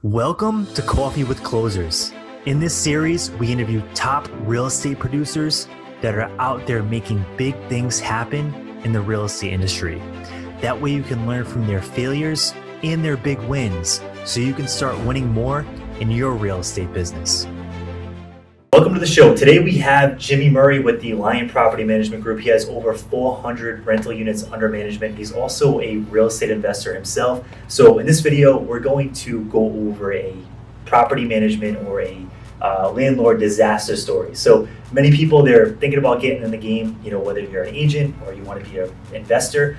Welcome to Coffee with Closers. In this series, we interview top real estate producers that are out there making big things happen in the real estate industry. That way you can learn from their failures and their big wins so you can start winning more in your real estate business. Welcome to the show. Today we have Jimmy Murray with the Lion Property Management Group. He has over 400 rental units under management. He's also a real estate investor himself. So in this video, we're going to go over a property management or a landlord disaster story. So many people, they're thinking about getting in the game, whether you're an agent or you want to be an investor.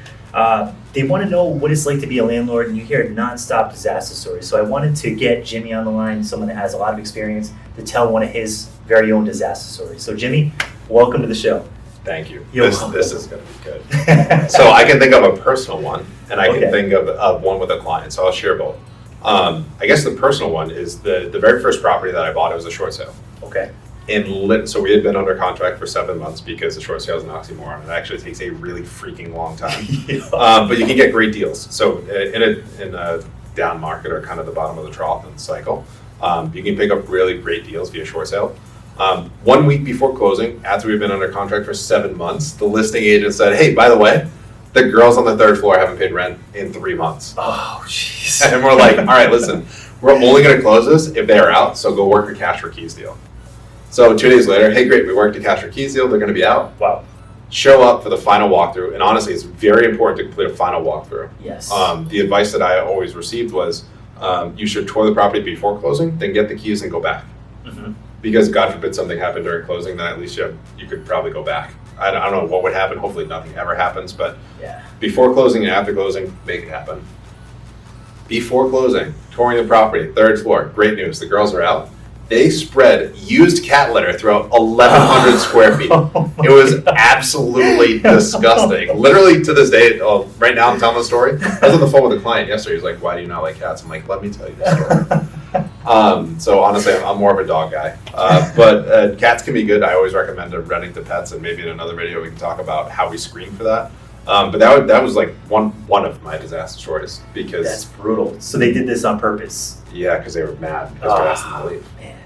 They want to know what it's like to be a landlord, and you hear nonstop disaster stories. So I wanted to get Jimmy on the line, someone that has a lot of experience, to tell one of his very own disaster stories. So Jimmy, welcome to the show. Thank you. This is going to be good. So I can think of a personal one, and I can think of one with a client. So I'll share both. I guess the personal one is the very first property that I bought. It was a short sale. Okay. So we had been under contract for 7 months because the short sale is an oxymoron. It actually takes a really freaking long time. But you can get great deals. So in a down market or kind of the bottom of the trough in the cycle, you can pick up really great deals via short sale. 1 week before closing, after we've been under contract for 7 months, the listing agent said, "Hey, by the way, the girls on the third floor haven't paid rent in 3 months." Oh, jeez. And we're like, all right, listen, we're only going to close this if they are out, so go work a cash for keys deal. So 2 days later, hey, great, we worked a cash for keys deal, they're going to be out. Wow. Show up for the final walkthrough, and honestly, it's very important to complete a final walkthrough. Yes. The advice that I always received was, you should tour the property before closing, then get the keys and go back. Mm-hmm. Because God forbid something happened during closing, then at least you could probably go back. I don't know what would happen. Hopefully nothing ever happens, but before closing and after closing, make it happen. Before closing, touring the property, third floor, great news, the girls are out. They spread used cat litter throughout 1,100 square feet. It was absolutely disgusting. Literally to this day, right now I'm telling the story. I was on the phone with a client yesterday. He's like, "Why do you not like cats?" I'm like, "Let me tell you the story." So honestly, I'm more of a dog guy. But cats can be good. I always recommend renting to pets, and maybe in another video we can talk about how we screen for that. But that was like one of my disaster stories because that's brutal. So they did this on purpose. Yeah, because they were mad because we asked them to leave. Man.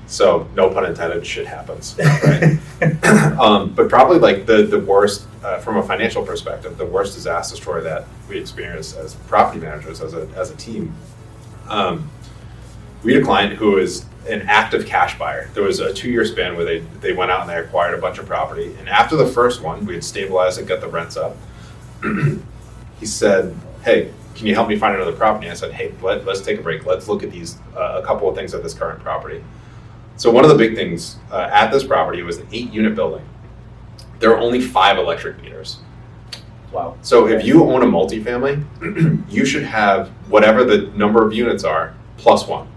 So no pun intended, shit happens. Right? But probably like the worst from a financial perspective, the worst disaster story that we experienced as property managers as a team. We had a client who is an active cash buyer. There was a 2-year span where they went out and they acquired a bunch of property. And after the first one, we had stabilized and got the rents up. He said, "Hey, can you help me find another property?" I said, "Hey, let's take a break. Let's look at these a couple of things at this current property." So one of the big things at this property was an 8-unit building. There are only 5 electric meters. Wow. So if you own a multifamily, you should have whatever the number of units are plus 1.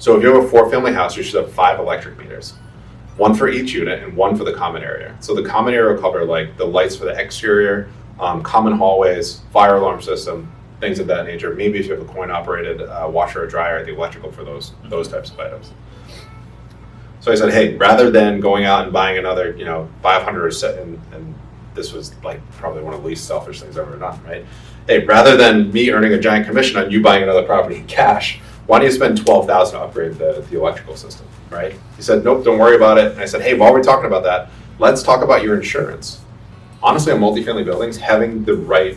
So if you have a 4-family house, you should have 5 electric meters, 1 for each unit and 1 for the common area. So the common area will cover like the lights for the exterior, common hallways, fire alarm system, things of that nature. Maybe if you have a coin-operated washer or dryer, the electrical for those types of items. So I said, hey, rather than going out and buying another, 500 and this was like probably one of the least selfish things I've ever done, right? Hey, rather than me earning a giant commission on you buying another property in cash, why don't you spend $12,000 to upgrade the electrical system, right? He said, nope, don't worry about it. And I said, hey, while we're talking about that, let's talk about your insurance. Honestly, on multifamily buildings, having the right,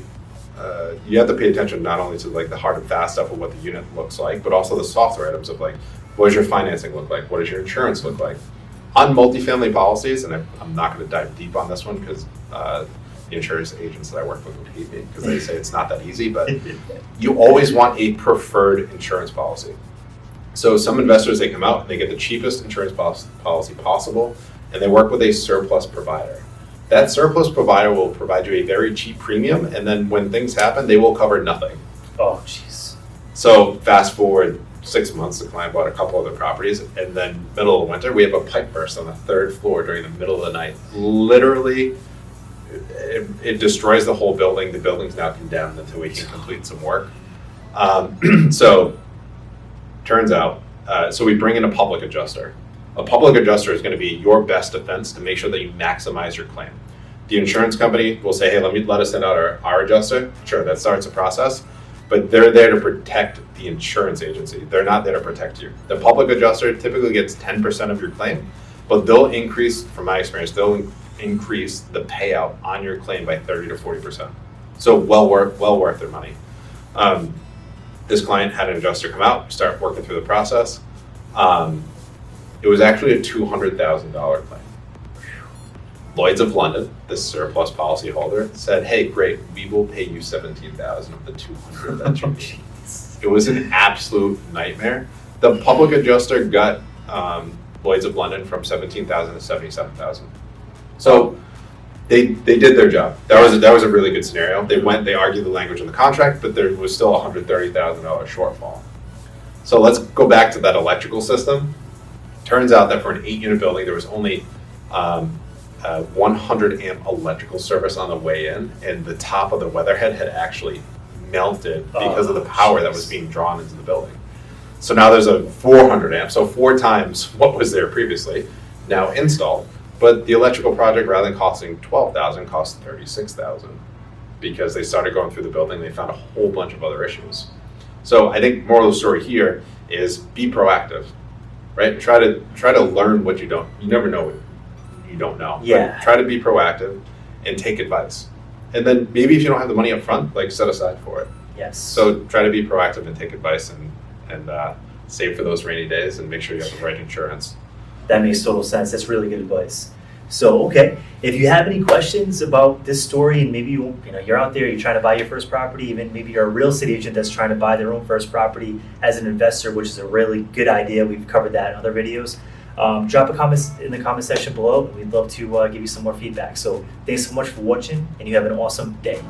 you have to pay attention not only to like the hard and fast stuff of what the unit looks like, but also the softer items of like, what does your financing look like? What does your insurance look like? On multifamily policies, and I'm not going to dive deep on this one because the insurance agents that I work with would hate me because they say it's not that easy, but you always want a preferred insurance policy. So some investors, they come out and they get the cheapest insurance policy possible, and they work with a surplus provider. That surplus provider will provide you a very cheap premium, and then when things happen, they will cover nothing. Oh, jeez. So fast forward 6 months, the client bought a couple other properties, and then middle of winter, we have a pipe burst on the 3rd floor during the middle of the night. Literally, it destroys the whole building. The building's now condemned until we can complete some work. So turns out, so we bring in a public adjuster. A public adjuster is going to be your best defense to make sure that you maximize your claim. The insurance company will say, hey, let us send out our adjuster. Sure, that starts the process. but they're there to protect the insurance agency. They're not there to protect you. The public adjuster typically gets 10% of your claim, but they'll increase, from my experience, they'll increase the payout on your claim by 30 to 40%. So well worth their money. This client had an adjuster come out, start working through the process. It was actually a $200,000 claim. Lloyd's of London, the surplus policy holder, said, "Hey, great, we will pay you $17,000 of the $200,000 that you need." It was an absolute nightmare. The public adjuster got Lloyd's of London from $17,000 to $77,000. So they did their job. That was a really good scenario. They argued the language in the contract, but there was still a $130,000 shortfall. So let's go back to that electrical system. Turns out that for an 8-unit building, there was only 100 amp electrical service on the way in, and the top of the weatherhead had actually melted because of the power that was being drawn into the building. So now there's a 400 amp, so 4 times what was there previously, now installed. But the electrical project, rather than costing $12,000, cost $36,000 because they started going through the building. They found a whole bunch of other issues. So I think moral of the story here is be proactive, right? Try to learn what you don't. You never know what you don't know. Yeah. But try to be proactive and take advice. And then maybe if you don't have the money up front, like set aside for it. Yes. So try to be proactive and take advice and save for those rainy days and make sure you have the right insurance. That makes total sense. That's really good advice. So, okay, if you have any questions about this story, and maybe you're out there, you're trying to buy your first property, even maybe you're a real estate agent that's trying to buy their own first property as an investor, which is a really good idea. We've covered that in other videos. Drop a comment in the comment section below. We'd love to give you some more feedback. So thanks so much for watching, and you have an awesome day.